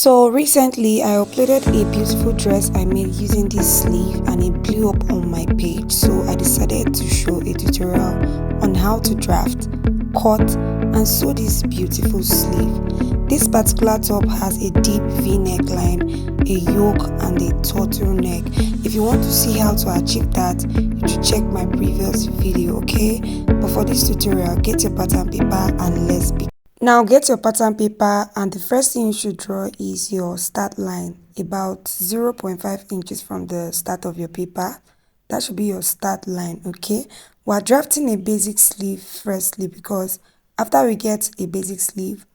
So recently I uploaded a beautiful dress I made using this sleeve and it blew up on my page, so I decided to show a tutorial on how to draft, cut and sew this beautiful sleeve. This particular top has a deep V neckline, a yoke and a turtleneck. If you want to see how to achieve that, you should check my previous video, okay? But for this tutorial, get your pattern paper and let's begin. Now get your pattern paper and the first thing you should draw is your start line, about 0.5 inches from the start of your paper. That should be your start line, okay? We're drafting a basic sleeve firstly because after we get a basic sleeve,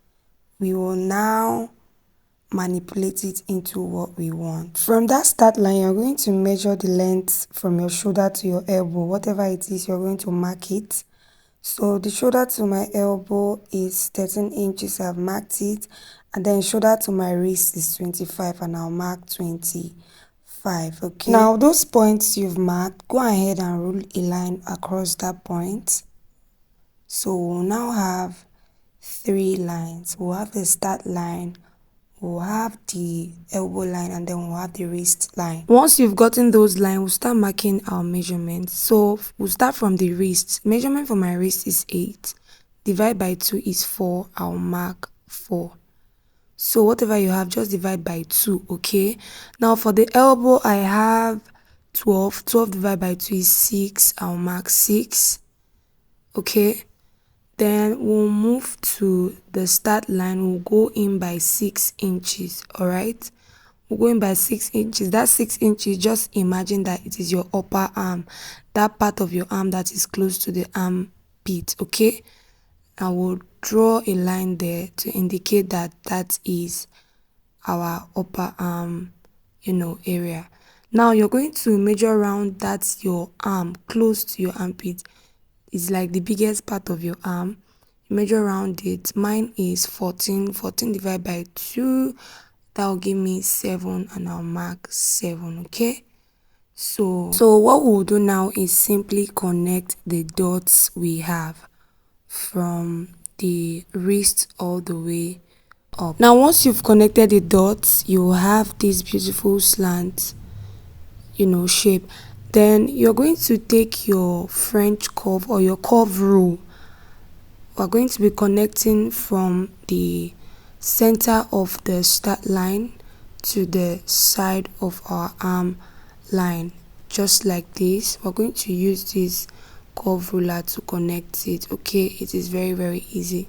we will now manipulate it into what we want. From that start line, you're going to measure the length from your shoulder to your elbow. Whatever it is, you're going to mark it. So the shoulder to my elbow is 13 inches, I've marked it, and then shoulder to my wrist is 25 and I'll mark 25, okay? Now those points you've marked, go ahead and rule a line across that point. So we'll now have 3 lines. We'll have the start line, we'll have the elbow line, and then we'll have the wrist line. Once you've gotten those lines, we'll start marking our measurements. So we'll start from the wrist. Measurement for my wrist is 8. Divide by 2 is 4. I'll mark 4. So whatever you have, just divide by 2, okay? Now for the elbow, I have 12. 12 divided by 2 is 6. I'll mark 6, okay? Then we'll move to the start line. We'll go in by 6 inches, all right? We'll go in by 6 inches. That 6 inches, just imagine that it is your upper arm, that part of your arm that is close to the armpit, okay? I will draw a line there to indicate that that is our upper arm, area. Now you're going to measure around that's your arm, close to your armpit. It's like the biggest part of your arm. You measure around it. Mine is 14. 14 divided by 2, that will give me 7 and I'll mark 7, okay? So what we'll do now is simply connect the dots we have from the wrist all the way up. Now once you've connected the dots, you will have this beautiful slant, shape. Then you're going to take your French curve or your curve rule. We're going to be connecting from the center of the start line to the side of our arm line, just like this. We're going to use this curve ruler to connect it, okay? It is very, very easy.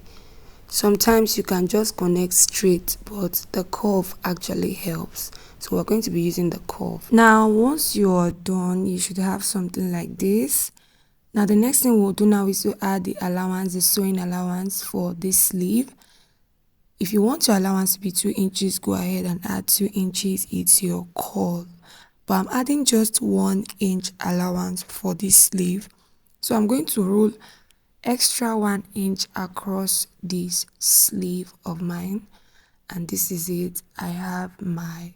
Sometimes you can just connect straight, but the curve actually helps. So we're going to be using the curve. Now, once you're done, you should have something like this. Now, the next thing we'll do now is to add the allowance, the sewing allowance for this sleeve. If you want your allowance to be 2 inches, go ahead and add 2 inches. It's your call. But I'm adding just 1 inch allowance for this sleeve. So I'm going to rule extra 1 inch across this sleeve of mine. And this is it. I have my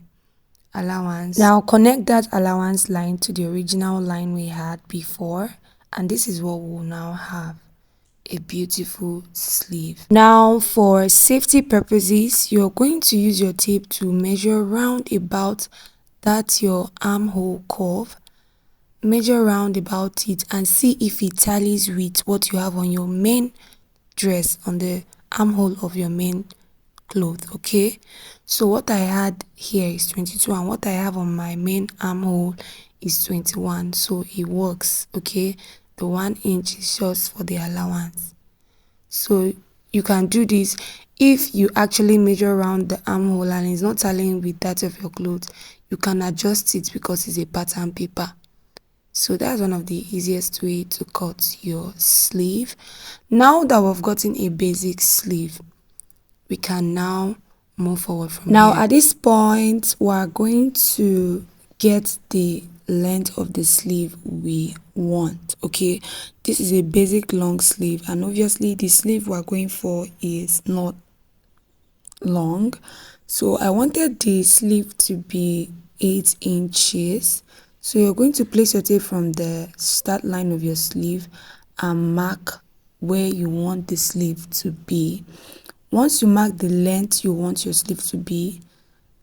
allowance. Now connect that allowance line to the original line we had before, and this is what we'll now have, a beautiful sleeve. Now for safety purposes, you're going to use your tape to measure round about that your armhole curve. Measure round about it and see if it tallies with what you have on your main dress, on the armhole of your main cloth, okay? So what I had here is 22 and what I have on my main armhole is 21, so it works, okay? The 1 inch is just for the allowance. So you can do this if you actually measure around the armhole and it's not tallying with that of your clothes. You can adjust it because it's a pattern paper. So that's one of the easiest way to cut your sleeve. Now that we've gotten a basic sleeve, we can now move forward from now here. At this point, we are going to get the length of the sleeve we want, okay? This is a basic long sleeve, and obviously the sleeve we're going for is not long. So I wanted the sleeve to be 8 inches. So you're going to place your tape from the start line of your sleeve and mark where you want the sleeve to be. Once you mark the length you want your sleeve to be,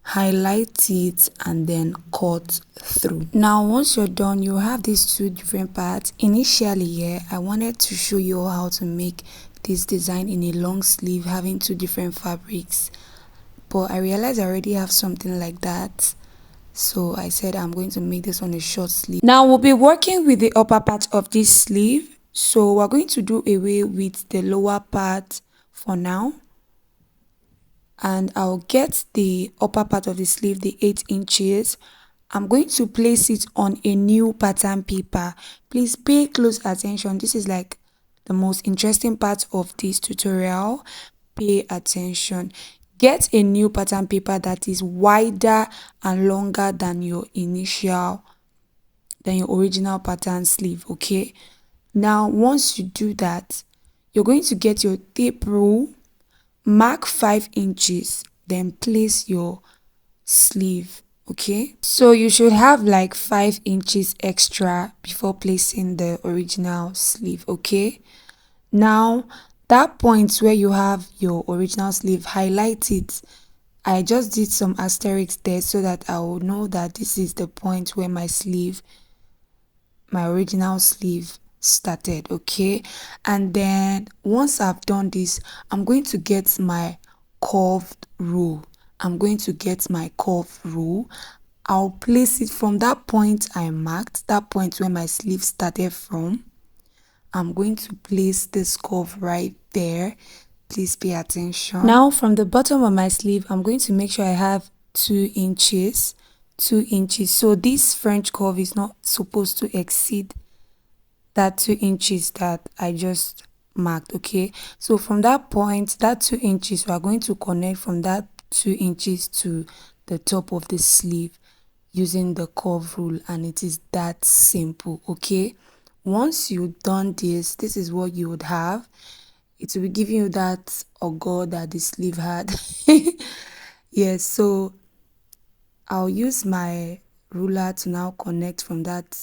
highlight it and then cut through. Now once you're done, you have these two different parts. Initially here, I wanted to show you all how to make this design in a long sleeve having two different fabrics, but I realized I already have something like that, so I said I'm going to make this on a short sleeve. Now we'll be working with the upper part of this sleeve, so we're going to do away with the lower part for now, and I'll get the upper part of the sleeve, the 8 inches. I'm going to place it on a new pattern paper. Please pay close attention. This is like the most interesting part of this tutorial. Pay attention. Get a new pattern paper that is wider and longer than your original pattern sleeve. Okay, now once you do that, you're going to get your tape rule, mark 5 inches, then place your sleeve. Okay, so you should have like 5 inches extra before placing the original sleeve. Okay, now that point where you have your original sleeve, highlight it. I just did some asterisks there so that I will know that this is the point where my original sleeve started. Okay, and then once I've done this, I'm going to get my curved rule. I'll place it from that point I marked, that point where my sleeve started from. I'm going to place this curve right there. Please pay attention. Now from the bottom of my sleeve, I'm going to make sure I have 2 inches. So this French curve is not supposed to exceed that 2 inches that I just marked. Okay, so from that point, that 2 inches, we are going to connect from that 2 inches to the top of the sleeve using the curve rule, and it is that simple. Okay, once you've done this is what you would have. It will be giving you that ogo that the sleeve had. Yes, so I'll use my ruler to now connect from that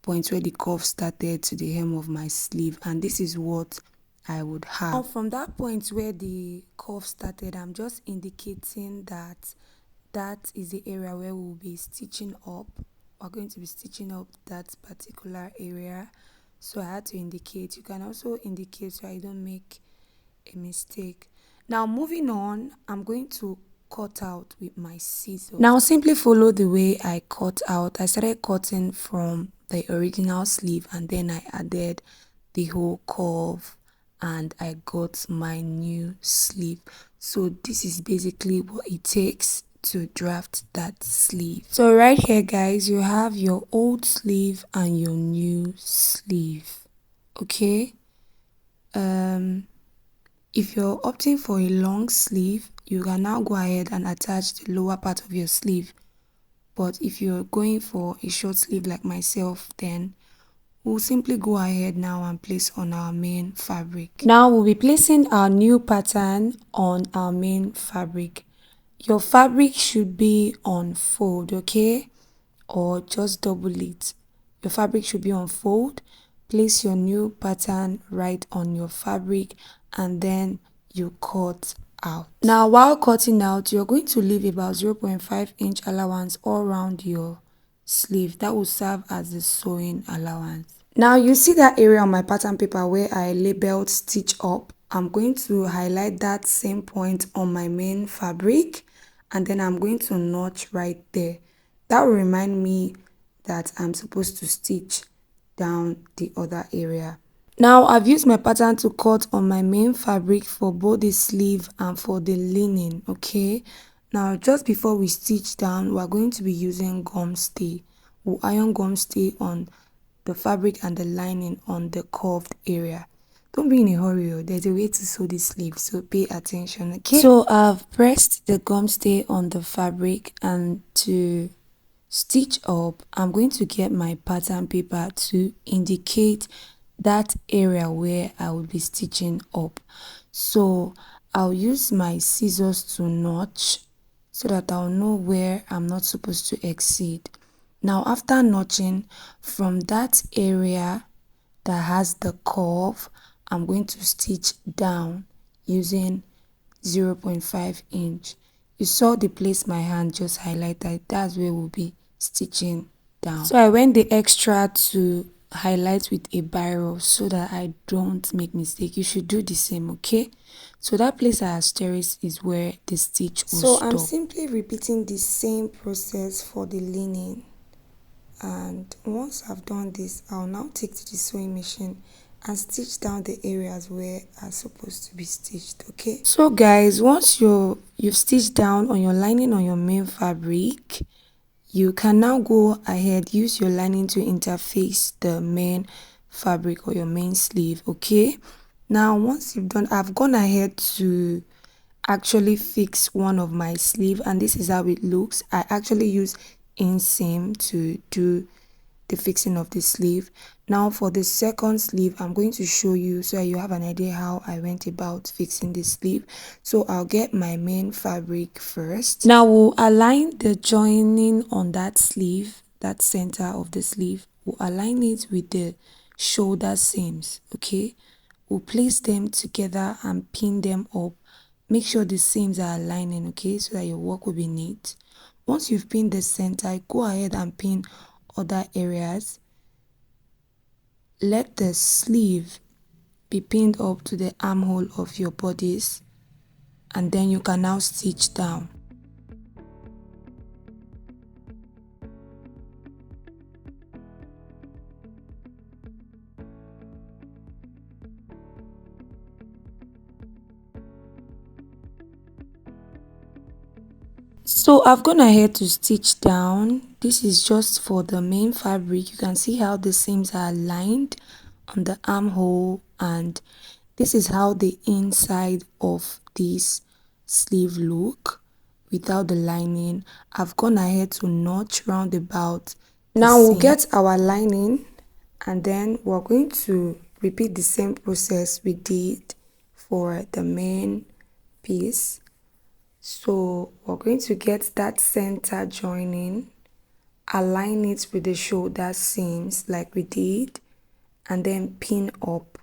point where the curve started to the hem of my sleeve, and this is what I would have. Now from that point where the curve started, I'm just indicating that that is the area where we'll be stitching up. We're going to be stitching up that particular area, so I had to indicate. You can also indicate so I don't make a mistake. Now moving on, I'm going to cut out with my scissors. Now simply follow the way I cut out. I started cutting from the original sleeve and then I added the whole curve and I got my new sleeve. So this is basically what it takes to draft that sleeve. So right here guys, you have your old sleeve and your new sleeve. Okay, if you're opting for a long sleeve, you can now go ahead and attach the lower part of your sleeve. But if you're going for a short sleeve like myself, then we'll simply go ahead now and place on our main fabric. Now we'll be placing our new pattern on our main fabric. Your fabric should be on fold, okay? Or just double it. Your fabric should be on fold. Place your new pattern right on your fabric and then you cut out. Now while cutting out, you're going to leave about 0.5 inch allowance all around your sleeve. That will serve as the sewing allowance. Now you see that area on my pattern paper where I labeled stitch up. I'm going to highlight that same point on my main fabric and then I'm going to notch right there. That will remind me that I'm supposed to stitch down the other area. Now I've used my pattern to cut on my main fabric for both the sleeve and for the lining. Okay, now just before we stitch down, we're going to be using gum stay. We'll iron gum stay on the fabric and the lining on the curved area. Don't be in a hurry, there's a way to sew this sleeve, so pay attention. Okay, so I've pressed the gum stay on the fabric, and to stitch up, I'm going to get my pattern paper to indicate that area where I will be stitching up. So I'll use my scissors to notch so that I'll know where I'm not supposed to exceed. Now after notching, from that area that has the curve, I'm going to stitch down using 0.5 inch. you saw the place my hand just highlighted, that's where we'll be stitching down. So I went the extra to highlight with a biro so that I don't make mistake. You should do the same, okay? So that place I asterisk is where the stitch will stop. So I'm simply repeating the same process for the lining, and once I've done this, I'll now take to the sewing machine and stitch down the areas where are supposed to be stitched. Okay, so guys, once you've stitched down on your lining on your main fabric, you can now go ahead, use your lining to interface the main fabric or your main sleeve. Okay, now once you've done, I've gone ahead to actually fix one of my sleeve, and this is how it looks. I actually use inseam to do the fixing of the sleeve. Now for the second sleeve, I'm going to show you so you have an idea how I went about fixing the sleeve. So I'll get my main fabric first. Now we'll align the joining on that sleeve, that center of the sleeve. We'll align it with the shoulder seams. Okay, we'll place them together and pin them up. Make sure the seams are aligning, okay, so that your work will be neat. Once you've pinned the center, go ahead and pin other areas. Let the sleeve be pinned up to the armhole of your bodice, and then you can now stitch down. So I've gone ahead to stitch down. This is just for the main fabric. You can see how the seams are aligned on the armhole, and this is how the inside of this sleeve look without the lining. I've gone ahead to notch round about. Now we'll get our lining, and then we're going to repeat the same process we did for the main piece. So we're going to get that center joining, align it with the shoulder seams like we did, and then pin up.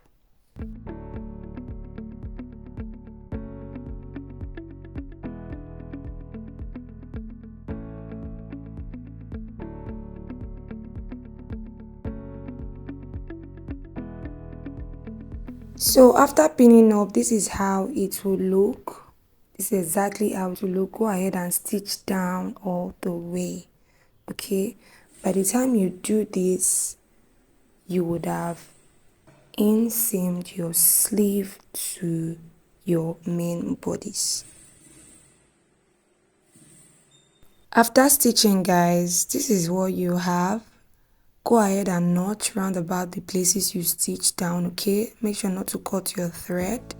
So after pinning up, this is how it will look. This is exactly how it will look. Go ahead and stitch down all the way. Okay, by the time you do this, you would have inseamed your sleeve to your main bodice. After stitching, guys, this is what you have. Go ahead and notch round about the places you stitch down. Okay, make sure not to cut your thread.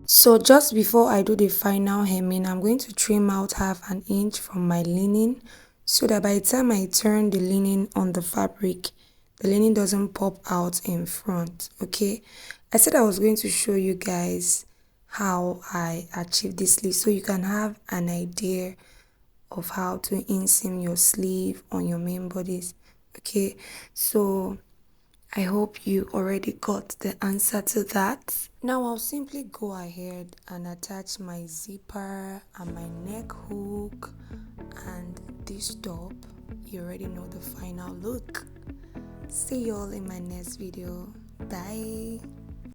So just before I do the final hemming, I'm going to trim out 1/2 inch from my lining so that by the time I turn the lining on the fabric, the lining doesn't pop out in front. Okay, I said I was going to show you guys how I achieved this sleeve so you can have an idea of how to inseam your sleeve on your main bodies. Okay, so I hope you already got the answer to that. Now I'll simply go ahead and attach my zipper and my neck hook and this top. You already know the final look. See you all in my next video. Bye.